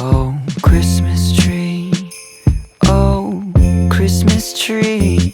Oh, Christmas tree. Oh, Christmas tree.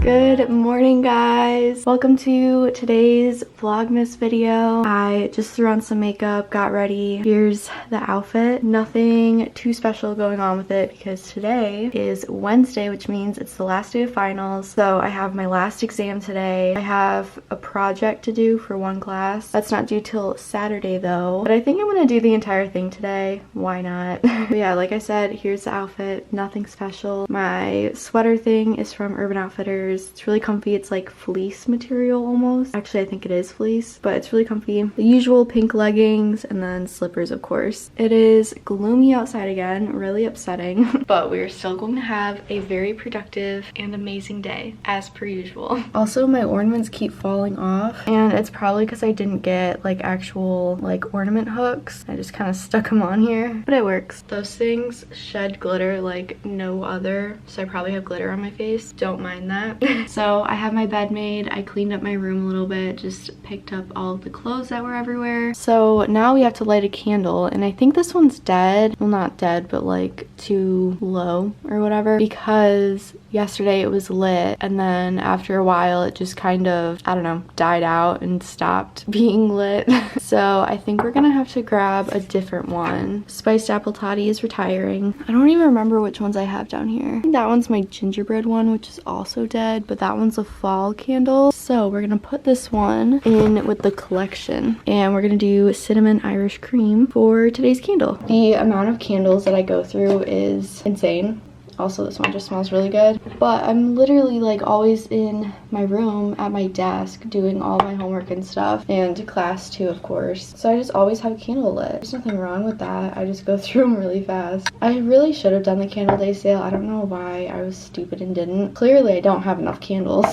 Good morning, guys. Welcome to today's vlogmas video. I just threw on some makeup, got ready. Here's the outfit. Nothing too special going on with it because today is Wednesday, which means it's the last day of finals. So I have my last exam today. I have a project to do for one class. That's not due till Saturday though, but I think I'm gonna do the entire thing today. Why not? But yeah, like I said, here's the outfit. Nothing special. My sweater thing is from Urban Outfitters. It's really comfy. It's like fleece material almost. Actually, I think it is fleece, but it's really comfy. The usual pink leggings and then slippers, of course. It is gloomy outside again, really upsetting, but we're still going to have a very productive and amazing day as per usual. Also, my ornaments keep falling off and it's probably because I didn't get like actual like ornament hooks. I just kind of stuck them on here, but it works. Those things shed glitter like no other, so I probably have glitter on my face. Don't mind that. So I have my bed made. I cleaned up my room a little bit, just picked up all of the clothes that were everywhere. So now we have to light a candle, and I think this one's dead. Well, not dead, but like too low or whatever, because yesterday it was lit and then after a while it just kind of, I don't know, died out and stopped being lit. So I think we're gonna have to grab a different one. Spiced apple toddy is retiring. I don't even remember which ones I have down here. I think that one's my gingerbread one, which is also dead, but that one's a fall candle. So we're gonna put this one in with the collection and we're gonna do cinnamon Irish cream for today's candle. The amount of candles that I go through is insane. Also, this one just smells really good. But I'm literally like always in my room at my desk doing all my homework and stuff, and class too, of course. So I just always have a candle lit. There's nothing wrong with that. I just go through them really fast. I really should have done the candle day sale. I don't know why I was stupid and didn't. Clearly, I don't have enough candles.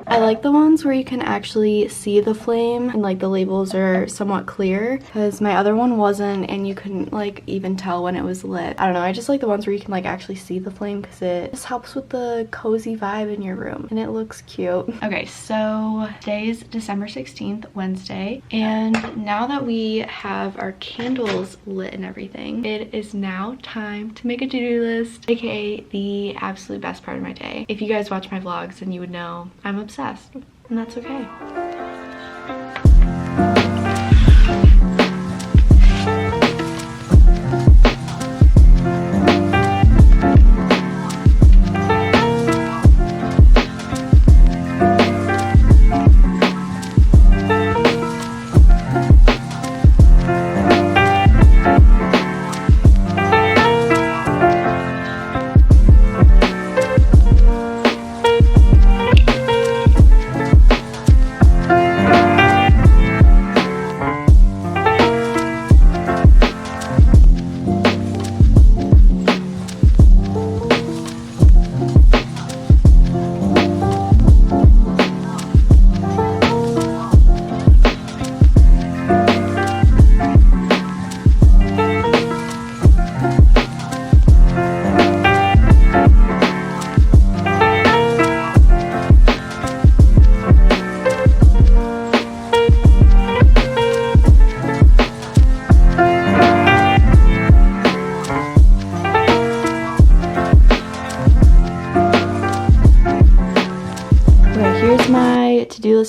I like the ones where you can actually see the flame and like the labels are somewhat clear, because my other one wasn't and you couldn't like even tell when it was lit. I don't know, I just like the ones where you can like actually see the flame because it just helps with the cozy vibe in your room and it looks cute. Okay, so today is December 16th, Wednesday, and now that we have our candles lit and everything, it is now time to make a to-do list, aka the absolute best part of my day. If you guys watch my vlogs, then you would know I'm obsessed. And that's okay.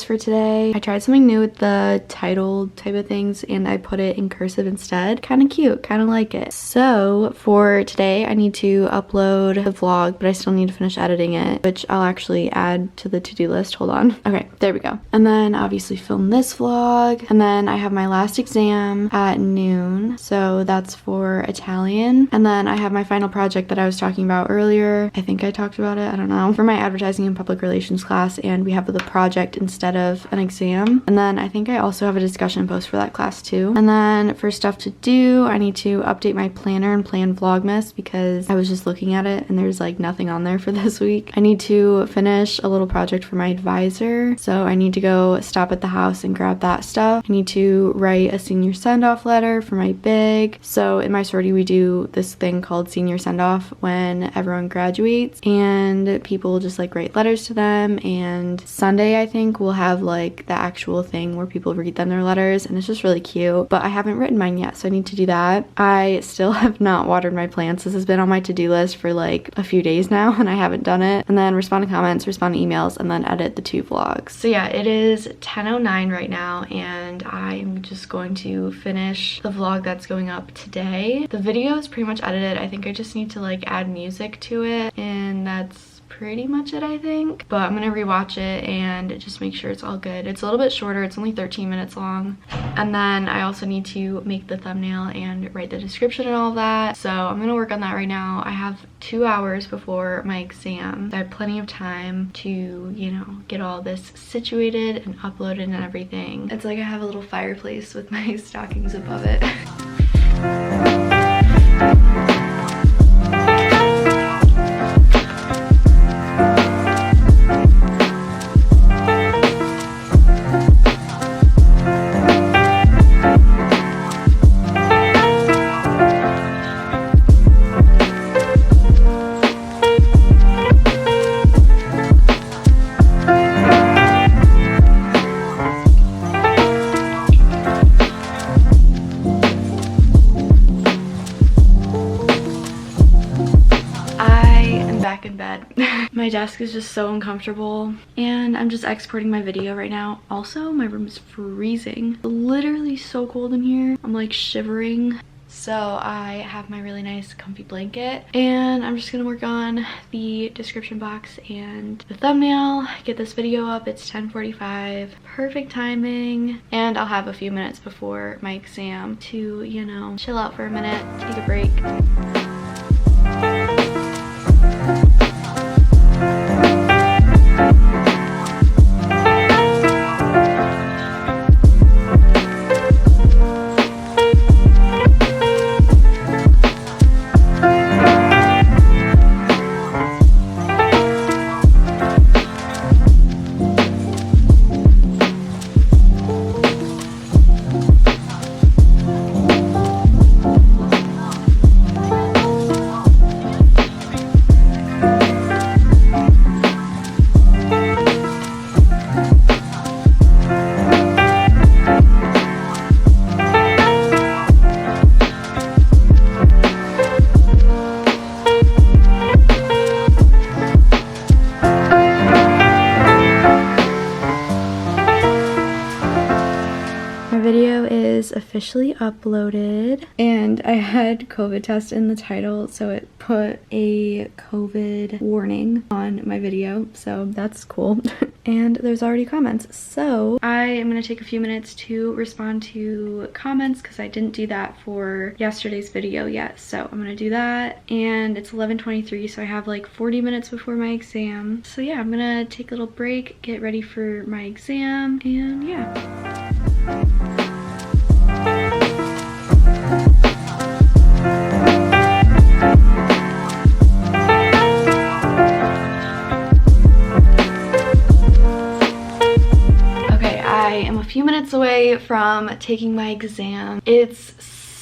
for today. I tried something new with the title type of things and I put it in cursive instead. Kind of cute, kind of like it. So for today, I need to upload the vlog, but I still need to finish editing it, which I'll actually add to the to-do list. Hold on. Okay, there we go. And then obviously film this vlog. And then I have my last exam at noon. So that's for Italian. And then I have my final project that I was talking about earlier. I think I talked about it, I don't know, for my advertising and public relations class, and we have the project instead of an exam. And then I think I also have a discussion post for that class too. And then for stuff to do, I need to update my planner and plan vlogmas because I was just looking at it and there's like nothing on there for this week. I need to finish a little project for my advisor, so I need to go stop at the house and grab that stuff. I need to write a senior send-off letter for my big. So in my sorority we do this thing called senior send-off when everyone graduates, and people just like write letters to them, and Sunday I think we'll have like the actual thing where people read them their letters, and it's just really cute. But I haven't written mine yet, so I need to do that. I still have not watered my plants. This has been on my to-do list for like a few days now and I haven't done it. And then respond to comments, respond to emails, and then edit the 2 vlogs. So yeah, it is 10:09 right now and I'm just going to finish the vlog that's going up today. The video is pretty much edited. I think I just need to like add music to it, and that's pretty much it, I think. But I'm gonna rewatch it and just make sure it's all good. It's a little bit shorter, it's only 13 minutes long. And then I also need to make the thumbnail and write the description and all of that. So I'm gonna work on that right now. I have 2 hours before my exam. I have plenty of time to, you know, get all this situated and uploaded and everything. It's like I have a little fireplace with my stockings above it. My desk is just so uncomfortable and I'm just exporting my video right now. Also, my room is freezing. It's literally so cold in here. I'm like shivering. So I have my really nice comfy blanket and I'm just gonna work on the description box and the thumbnail, get this video up. It's 10:45, perfect timing, and I'll have a few minutes before my exam to, you know, chill out for a minute, take a break. Officially uploaded, and I had COVID test in the title, so it put a COVID warning on my video, so that's cool. And there's already comments, so I am gonna take a few minutes to respond to comments because I didn't do that for yesterday's video yet, so I'm gonna do that. And it's 11:23, so I have like 40 minutes before my exam. So yeah, I'm gonna take a little break, get ready for my exam, and yeah. I am a few minutes away from taking my exam. It's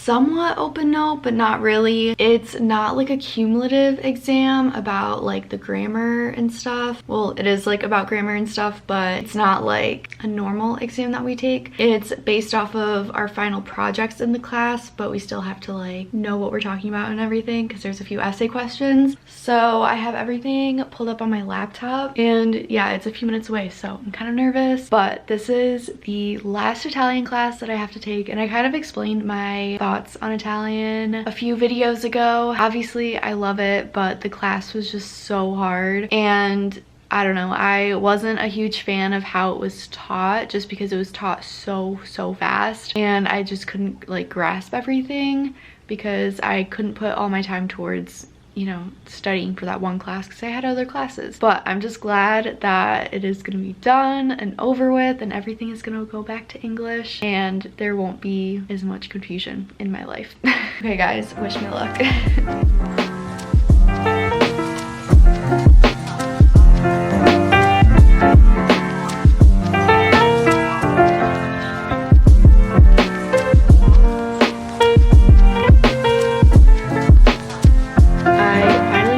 somewhat open note, but not really. It's not like a cumulative exam about like the grammar and stuff. Well, it is like about grammar and stuff, but it's not like a normal exam that we take. It's based off of our final projects in the class, but we still have to like know what we're talking about and everything because there's a few essay questions. So I have everything pulled up on my laptop, and yeah, it's a few minutes away, so I'm kind of nervous. But this is the last Italian class that I have to take, and I kind of explained my thoughts on Italian a few videos ago. Obviously I love it, but the class was just so hard, and I don't know, I wasn't a huge fan of how it was taught just because it was taught so fast, and I just couldn't like grasp everything because I couldn't put all my time towards, you know, studying for that one class because I had other classes. But I'm just glad that it is going to be done and over with, and everything is going to go back to English, and there won't be as much confusion in my life. Okay guys, wish me luck.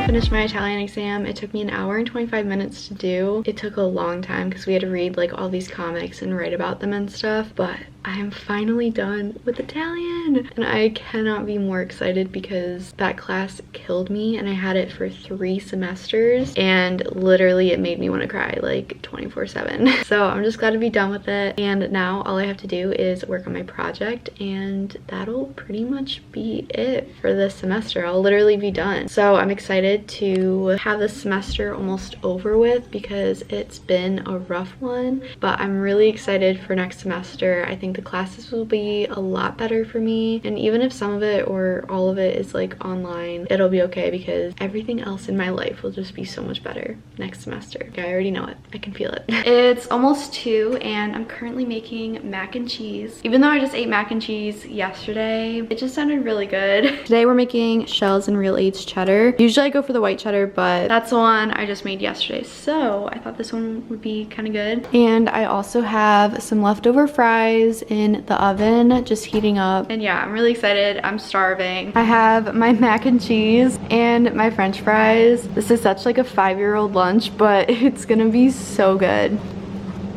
Finished my Italian exam. It took me an hour and 25 minutes to do. It took a long time because we had to read like all these comics and write about them and stuff, but I am finally done with Italian, and I cannot be more excited because that class killed me, and I had it for 3 semesters, and literally it made me want to cry like 24/7. So I'm just glad to be done with it, and now all I have to do is work on my project, and that'll pretty much be it for this semester. I'll literally be done. So I'm excited to have this semester almost over with because it's been a rough one, but I'm really excited for next semester. I think the classes will be a lot better for me, and even if some of it or all of it is like online, it'll be okay because everything else in my life will just be so much better next semester. I already know it. I can feel it. It's almost 2 and I'm currently making mac and cheese. Even though I just ate mac and cheese yesterday, it just sounded really good. Today we're making shells and real aged cheddar. Usually I go for the white cheddar, but that's the one I just made yesterday, so I thought this one would be kind of good. And I also have some leftover fries in the oven just heating up, and yeah, I'm really excited. I'm starving. I have my mac and cheese and my french fries. This is such like a 5-year-old lunch, but it's gonna be so good.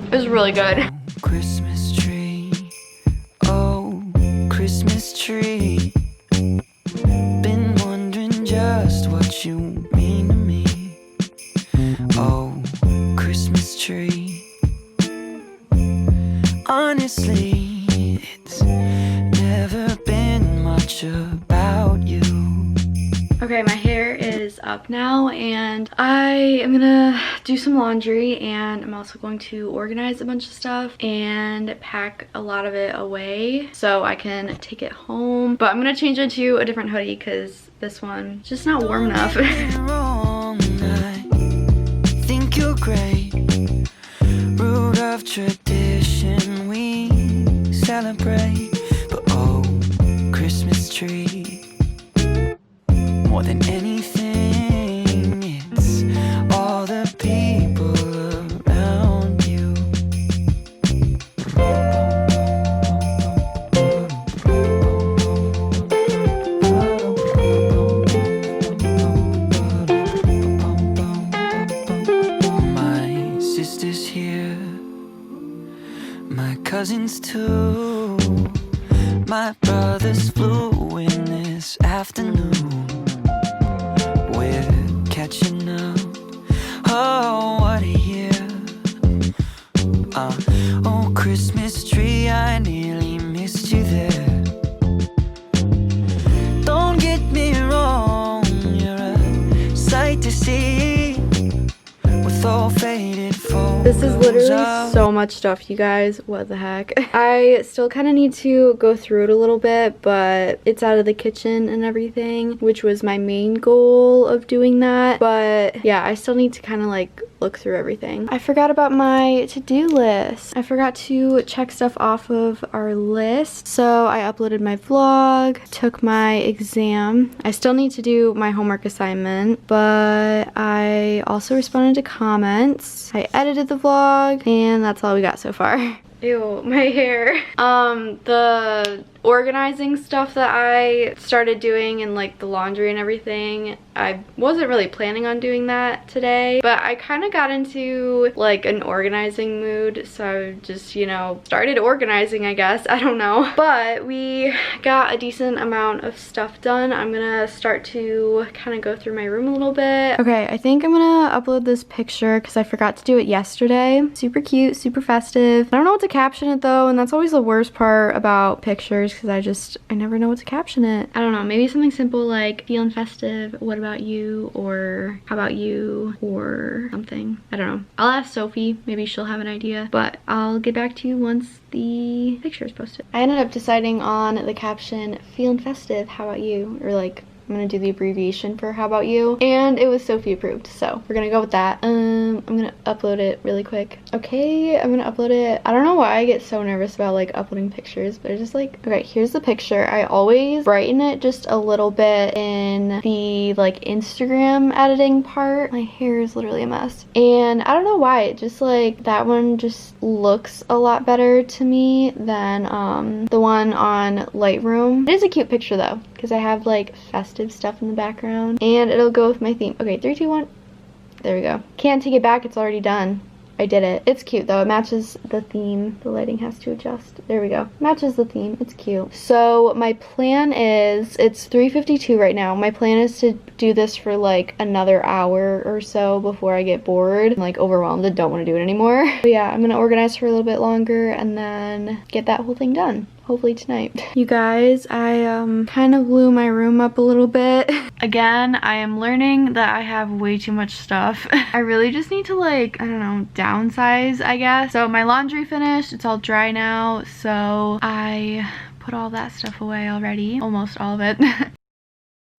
It was really good. Christmas tree, oh Christmas tree, been wondering just what you mean to me. Oh Christmas tree, honestly it's never been much about you. Okay, my hair is up now, and I am gonna do some laundry, and I'm also going to organize a bunch of stuff and pack a lot of it away so I can take it home. But I'm gonna change into a different hoodie because this one is just not warm enough. I think you're great, root of tradition we celebrate, but oh Christmas tree, more than anything, it's all the people around you. My sister's here, my cousins too, my brothers flew in this afternoon. We're catching up, oh what a year. Oh Christmas tree, I nearly missed you there. Don't get me wrong, you're a sight to see, with all faded photos. This is literally so much stuff, you guys. What the heck? I still kind of need to go through it a little bit, but it's out of the kitchen and everything, which was my main goal of doing that. But yeah, I still need to kind of like look through everything. I forgot about my to-do list. I forgot to check stuff off of our list. So I uploaded my vlog, took my exam. I still need to do my homework assignment, but I also responded to comments. I edited the vlog, and that's all we got so far. Ew, my hair. The organizing stuff that I started doing and like the laundry and everything. I wasn't really planning on doing that today, but I kind of got into like an organizing mood, so I just, you know, started organizing, I guess. I don't know. But we got a decent amount of stuff done. I'm gonna start to kind of go through my room a little bit. Okay, I think I'm gonna upload this picture because I forgot to do it yesterday. Super cute, super festive. I don't know what to caption it though, and that's always the worst part about pictures because I never know what to caption it. I don't know, maybe something simple like feeling festive, what about you, or how about you, or something. I don't know. I'll ask Sophie, maybe she'll have an idea, but I'll get back to you once the picture is posted. I ended up deciding on the caption, feeling festive, how about you, or like I'm gonna do the abbreviation for how about you, and it was Sophie approved, so we're gonna go with that. I'm gonna upload it really quick. Okay, I'm gonna upload it. I don't know why I get so nervous about like uploading pictures, but I just like, okay, here's the picture. I always brighten it just a little bit in the like Instagram editing part. My hair is literally a mess, and I don't know why, it just like that one just looks a lot better to me than the one on Lightroom. It is a cute picture though, because I have like festive stuff in the background and it'll go with my theme. Okay, 3, 2, 1. There we go. Can't take it back, it's already done. I did it. It's cute though, it matches the theme. The lighting has to adjust. There we go. Matches the theme, it's cute. So my plan is, it's 3:52 right now. My plan is to do this for like another hour or so before I get bored, like overwhelmed and don't want to do it anymore. But yeah, I'm gonna organize for a little bit longer and then get that whole thing done. Hopefully tonight. You guys, I kind of blew my room up a little bit. Again, I am learning that I have way too much stuff. I really just need to like, I don't know, downsize, I guess. So my laundry finished, it's all dry now, so I put all that stuff away already, almost all of it.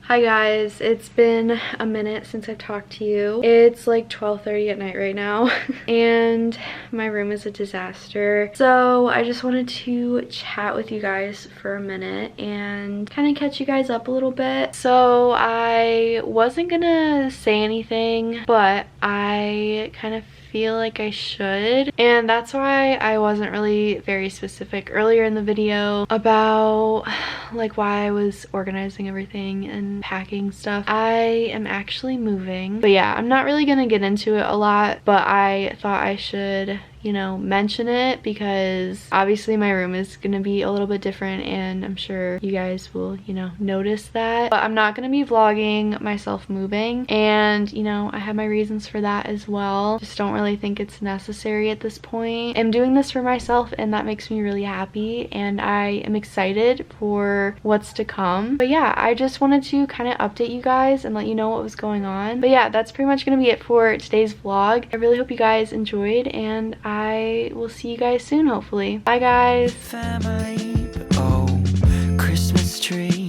Hi guys, it's been a minute since I've talked to you. It's like 12:30 at night right now and my room is a disaster. So I just wanted to chat with you guys for a minute and kind of catch you guys up a little bit. So I wasn't gonna say anything, but I kind of feel like I should, and that's why I wasn't really very specific earlier in the video about like why I was organizing everything and packing stuff. I am actually moving, but yeah, I'm not really gonna get into it a lot, but I thought I should, you know, mention it because obviously my room is gonna be a little bit different and I'm sure you guys will, you know, notice that. But I'm not gonna be vlogging myself moving, and you know, I have my reasons for that as well. Just don't really think it's necessary at this point. I'm doing this for myself and that makes me really happy, and I am excited for what's to come. But yeah, I just wanted to kind of update you guys and let you know what was going on. But yeah, that's pretty much gonna be it for today's vlog. I really hope you guys enjoyed, and I will see you guys soon, hopefully. Bye guys. Family, oh, Christmas tree.